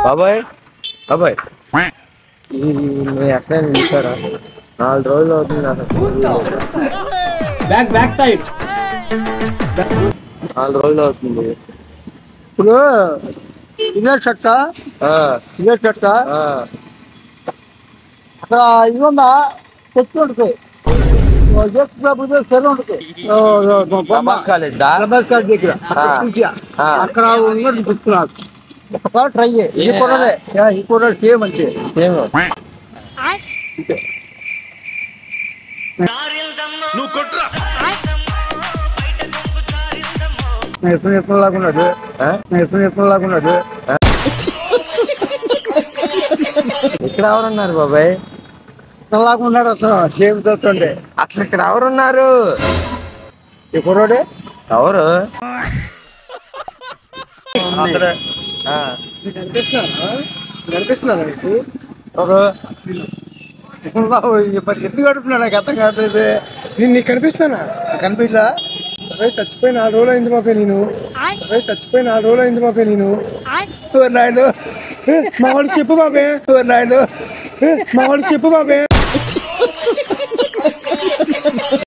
బాబాయ్ బాబాయ్ ఎక్కడ నిలిచారా 4 రోజులు అవుతుంది బ్యాక్ సైడ్ 4 రోజులు అవుతుంది ఇప్పుడు ఇదే చెట్ట అక్కడ ఇది ఉందా చెట్టు ఉంటుంది చెరువు ఉంటుంది కాలేజ్ దగ్గర అక్కడ ఉన్నట్టు గుర్తున్నారు ఒకసారి ట్రై చేయి ఈ కూడా సేమ్ అంటే సేమ్ ఎప్పుడు లాగున్నాడు ఇక్కడ ఎవరున్నారు బాబాయ్ లాగున్నాడు అసలు సేమ్ చూస్తుండే అసలు ఇక్కడ ఎవరున్నారు ఈ కుర్రోడే ఎవరు కనిపిస్తున్నా నీకు ఎందుకు గడుపుతున్నా నాకు అర్థం కావట్లేదు నేను నీకు కనిపిస్తానా కనిపించా చచ్చిపోయి 4 రోజులు అయింది మాపే నేను నాయన మా వాడు చెప్పు బాబే